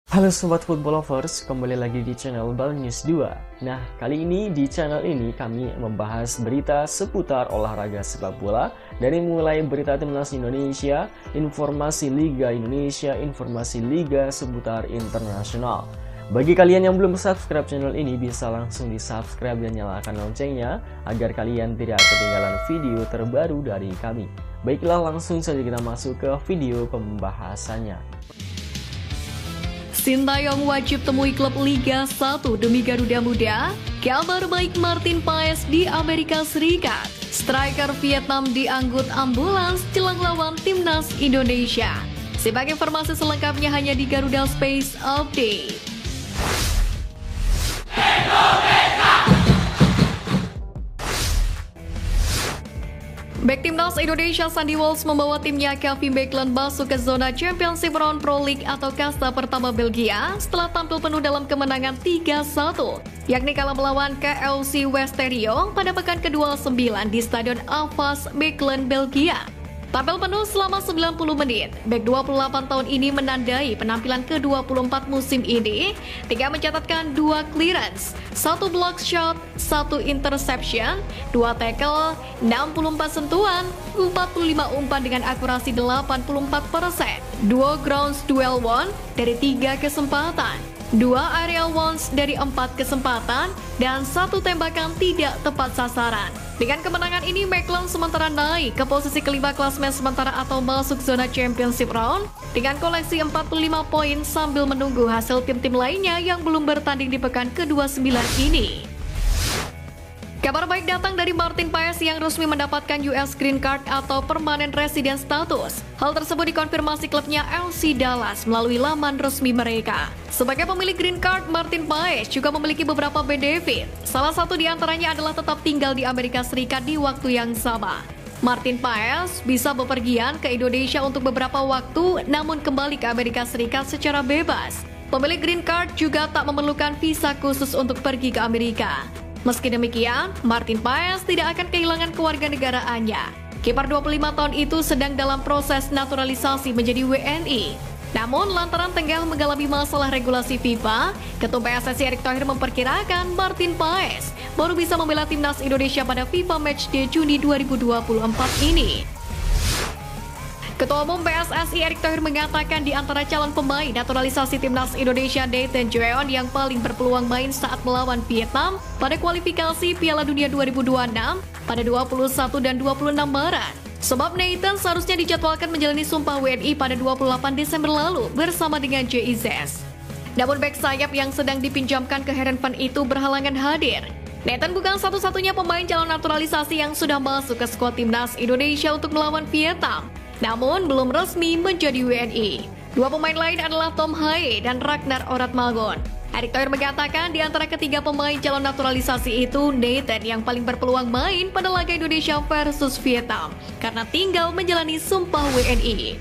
Halo Sobat Football Lovers, kembali lagi di channel Bal News 2. Nah, kali ini di channel ini kami membahas berita seputar olahraga sepak bola. Dari mulai berita timnas Indonesia, informasi Liga Indonesia, informasi Liga seputar internasional. Bagi kalian yang belum subscribe channel ini, bisa langsung di subscribe dan nyalakan loncengnya agar kalian tidak ketinggalan video terbaru dari kami. Baiklah, langsung saja kita masuk ke video pembahasannya. Sintayong wajib temui klub Liga 1 demi Garuda Muda. Kabar baik Martin Paes di Amerika Serikat. Striker Vietnam diangkut ambulans jelang lawan timnas Indonesia. Simak informasi selengkapnya hanya di Garuda Space Update. Bek timnas Indonesia Sandy Walsh membawa timnya Kevin Beckland masuk ke zona Championship Round Pro League atau kasta pertama Belgia setelah tampil penuh dalam kemenangan 3-1, yakni kalah melawan KFC Westerio pada pekan ke-29 di Stadion Avas Beckland, Belgia. Tampil penuh selama 90 menit, bek 28 tahun ini menandai penampilan ke-24 musim ini dengan mencatatkan 2 clearance, 1 block shot, 1 interception, 2 tackle, 64 sentuhan, 45 umpan dengan akurasi 84%, 2 grounds duel won dari 3 kesempatan, 2 aerial wins dari 4 kesempatan, dan 1 tembakan tidak tepat sasaran. Dengan kemenangan ini, Beckland sementara naik ke posisi kelima klasemen sementara atau masuk zona Championship Round dengan koleksi 45 poin sambil menunggu hasil tim-tim lainnya yang belum bertanding di pekan ke-29 ini. Kabar baik datang dari Martin Paes yang resmi mendapatkan US Green Card atau Permanent Resident Status. Hal tersebut dikonfirmasi klubnya FC Dallas melalui laman resmi mereka. Sebagai pemilik Green Card, Martin Paes juga memiliki beberapa benefit. Salah satu di antaranya adalah tetap tinggal di Amerika Serikat di waktu yang sama. Martin Paes bisa bepergian ke Indonesia untuk beberapa waktu, namun kembali ke Amerika Serikat secara bebas. Pemilik Green Card juga tak memerlukan visa khusus untuk pergi ke Amerika. Meski demikian, Martin Paes tidak akan kehilangan kewarganegaraannya. Kiper 25 tahun itu sedang dalam proses naturalisasi menjadi WNI. Namun, lantaran tengah mengalami masalah regulasi FIFA, Ketua PSSI Erick Thohir memperkirakan Martin Paes baru bisa membela timnas Indonesia pada FIFA Matchday Juni 2024 ini. Ketua Umum PSSI Erick Thohir mengatakan di antara calon pemain naturalisasi timnas Indonesia Nathan Jeon yang paling berpeluang main saat melawan Vietnam pada kualifikasi Piala Dunia 2026 pada 21 dan 26 Maret. Sebab Nathan seharusnya dijadwalkan menjalani sumpah WNI pada 28 Desember lalu bersama dengan JIZ. Namun bek sayap yang sedang dipinjamkan ke Heerenveen itu berhalangan hadir. Nathan bukan satu-satunya pemain calon naturalisasi yang sudah masuk ke skuad timnas Indonesia untuk melawan Vietnam, namun belum resmi menjadi WNI. Dua pemain lain adalah Tom Haye dan Ragnar Oratmagon. Erick Thohir mengatakan di antara ketiga pemain calon naturalisasi itu, Nathan yang paling berpeluang main pada laga Indonesia versus Vietnam karena tinggal menjalani sumpah WNI.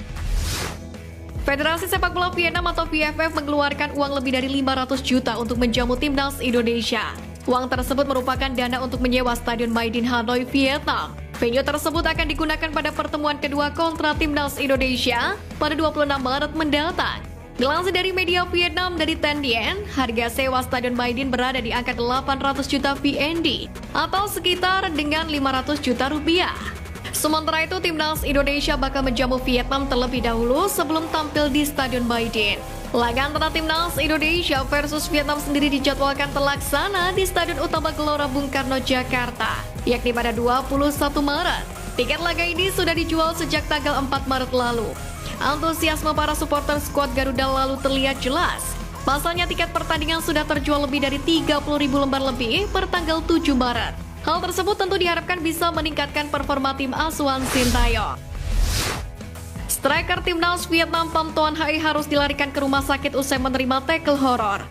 Federasi Sepak Bola Vietnam atau VFF mengeluarkan uang lebih dari 500 juta untuk menjamu timnas Indonesia. Uang tersebut merupakan dana untuk menyewa Stadion Maidin Hanoi, Vietnam. Venue tersebut akan digunakan pada pertemuan kedua kontra timnas Indonesia pada 26 Maret mendatang. Dilansir dari media Vietnam dari Tan Dien, harga sewa Stadion Maidin berada di angka 800 juta VND atau sekitar dengan 500 juta rupiah. Sementara itu, timnas Indonesia bakal menjamu Vietnam terlebih dahulu sebelum tampil di Stadion Maidin. Laga antara timnas Indonesia versus Vietnam sendiri dijadwalkan terlaksana di Stadion Utama Gelora Bung Karno, Jakarta, yakni pada 21 Maret. Tiket laga ini sudah dijual sejak tanggal 4 Maret lalu. Antusiasme para supporter skuad Garuda lalu terlihat jelas. Pasalnya tiket pertandingan sudah terjual lebih dari 30.000 lembar lebih per tanggal 7 Maret. Hal tersebut tentu diharapkan bisa meningkatkan performa tim asuhan Sintayong. Striker timnas Vietnam Pham Tuan Hai harus dilarikan ke rumah sakit usai menerima tackle horor.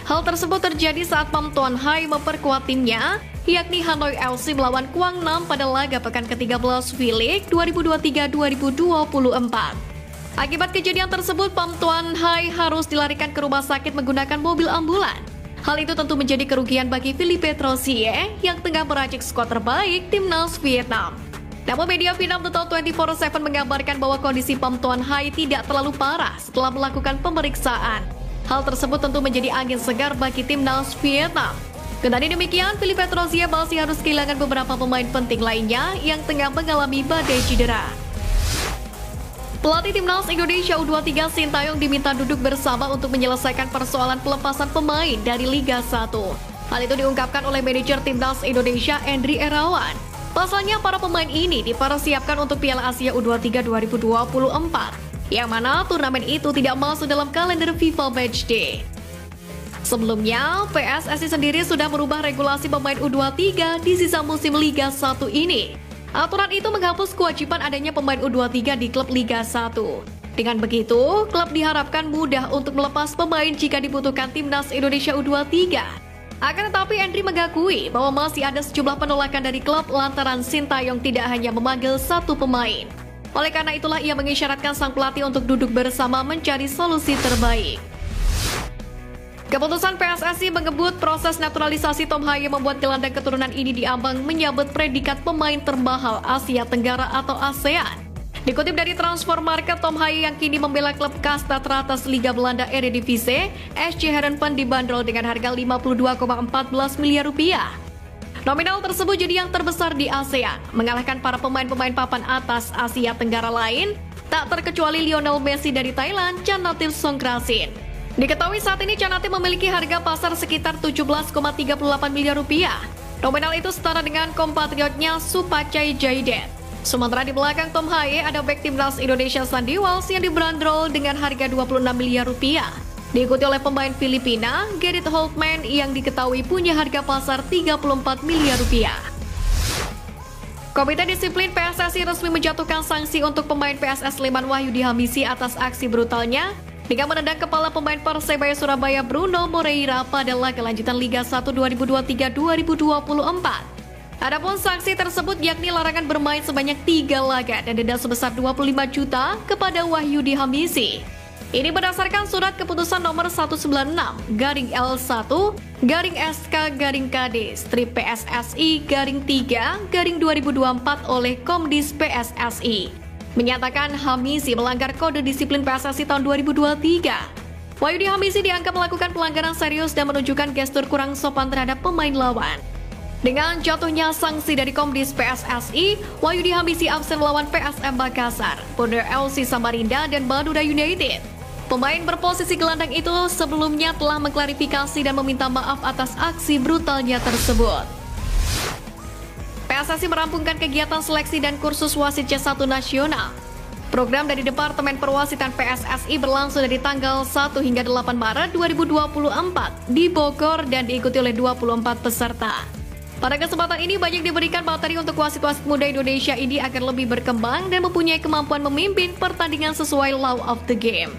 Hal tersebut terjadi saat Pham Tuan Hai memperkuat timnya, yakni Hanoi FC melawan Quang Nam pada laga pekan ke-13 V-League 2023-2024. Akibat kejadian tersebut, Pham Tuan Hai harus dilarikan ke rumah sakit menggunakan mobil ambulan. Hal itu tentu menjadi kerugian bagi Philippe Troussier yang tengah meracik skuad terbaik timnas Vietnam. Namun media Vietnam Total 24/7 mengabarkan bahwa kondisi Pham Tuan Hai tidak terlalu parah setelah melakukan pemeriksaan. Hal tersebut tentu menjadi angin segar bagi timnas Vietnam. Kendati demikian, Philippe Petrosian masih harus kehilangan beberapa pemain penting lainnya yang tengah mengalami badai cedera. Pelatih timnas Indonesia U23 Sintayong diminta duduk bersama untuk menyelesaikan persoalan pelepasan pemain dari Liga 1. Hal itu diungkapkan oleh manajer timnas Indonesia Endry Irawan. Pasalnya para pemain ini dipersiapkan untuk Piala Asia U23 2024, yang mana turnamen itu tidak masuk dalam kalender FIFA Matchday. Sebelumnya, PSSI sendiri sudah merubah regulasi pemain U23 di sisa musim Liga 1 ini. Aturan itu menghapus kewajiban adanya pemain U23 di klub Liga 1. Dengan begitu, klub diharapkan mudah untuk melepas pemain jika dibutuhkan timnas Indonesia U23. Akan tetapi, Endry mengakui bahwa masih ada sejumlah penolakan dari klub lantaran Sintayong tidak hanya memanggil satu pemain. Oleh karena itulah ia mengisyaratkan sang pelatih untuk duduk bersama mencari solusi terbaik. Keputusan PSSI mengebut proses naturalisasi Tom Haye membuat gelandang keturunan ini diambang menyabet predikat pemain termahal Asia Tenggara atau ASEAN. Dikutip dari Transfer Market, Tom Haye yang kini membela klub kasta teratas Liga Belanda Eredivisie, SC Heerenveen dibanderol dengan harga 52,14 miliar rupiah. Nominal tersebut jadi yang terbesar di ASEAN, mengalahkan para pemain-pemain papan atas Asia Tenggara lain, tak terkecuali Lionel Messi dari Thailand, Chanathip Songkrasin. Diketahui saat ini Chanathip memiliki harga pasar sekitar 17,38 miliar rupiah. Nominal itu setara dengan kompatriotnya Supachai Jaiden. Sementara di belakang Tom Haye ada bek timnas Indonesia Sandy Walsh yang dibanderol dengan harga 26 miliar rupiah. Diikuti oleh pemain Filipina, Gerrit Holtman yang diketahui punya harga pasar 34 miliar rupiah. Komite Disiplin PSSI resmi menjatuhkan sanksi untuk pemain PSS Sleman Wahyudi Hamisi atas aksi brutalnya dengan menendang kepala pemain Persebaya Surabaya Bruno Moreira pada laga lanjutan Liga 1 2023-2024. Adapun sanksi tersebut yakni larangan bermain sebanyak 3 laga dan denda sebesar 25 juta kepada Wahyudi Hamisi. Ini berdasarkan surat keputusan nomor 196-L1-SD-PSSI-3-2024 oleh Komdis PSSI. Menyatakan Hamisi melanggar kode disiplin PSSI tahun 2023. Wahyudi Hamisi dianggap melakukan pelanggaran serius dan menunjukkan gestur kurang sopan terhadap pemain lawan. Dengan jatuhnya sanksi dari Komdis PSSI, Wahyudi Hamisi absen melawan PSM Makassar, Borneo FC Samarinda, dan Madura United. Pemain berposisi gelandang itu sebelumnya telah mengklarifikasi dan meminta maaf atas aksi brutalnya tersebut. PSSI merampungkan kegiatan seleksi dan kursus wasit C1 nasional. Program dari Departemen Perwasitan PSSI berlangsung dari tanggal 1 hingga 8 Maret 2024 di Bogor dan diikuti oleh 24 peserta. Pada kesempatan ini banyak diberikan materi untuk wasit-wasit muda Indonesia ini agar lebih berkembang dan mempunyai kemampuan memimpin pertandingan sesuai law of the game.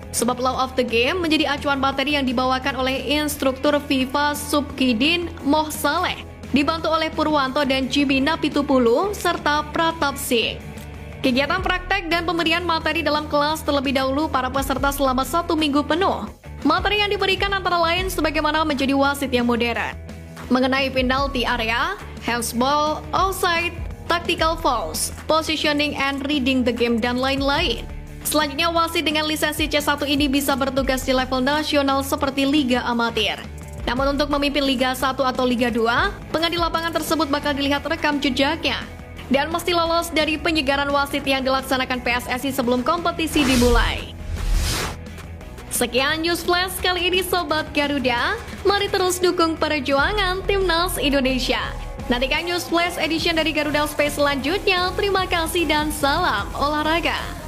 Sebab law of the game menjadi acuan materi yang dibawakan oleh instruktur FIFA Subkidin Moh Saleh, dibantu oleh Purwanto dan Jibi Napitupulu serta Pratap Singh. Kegiatan praktek dan pemberian materi dalam kelas terlebih dahulu para peserta selama 1 minggu penuh. Materi yang diberikan antara lain sebagaimana menjadi wasit yang modern, mengenai penalti area, handsball, offside, tactical fouls, positioning and reading the game, dan lain-lain. Selanjutnya, wasit dengan lisensi C1 ini bisa bertugas di level nasional seperti Liga Amatir. Namun untuk memimpin Liga 1 atau Liga 2, pengadil lapangan tersebut bakal dilihat rekam jejaknya dan mesti lolos dari penyegaran wasit yang dilaksanakan PSSI sebelum kompetisi dimulai. Sekian News Flash kali ini Sobat Garuda, mari terus dukung perjuangan Timnas Indonesia. Nantikan News Flash edition dari Garuda Space selanjutnya. Terima kasih dan salam olahraga.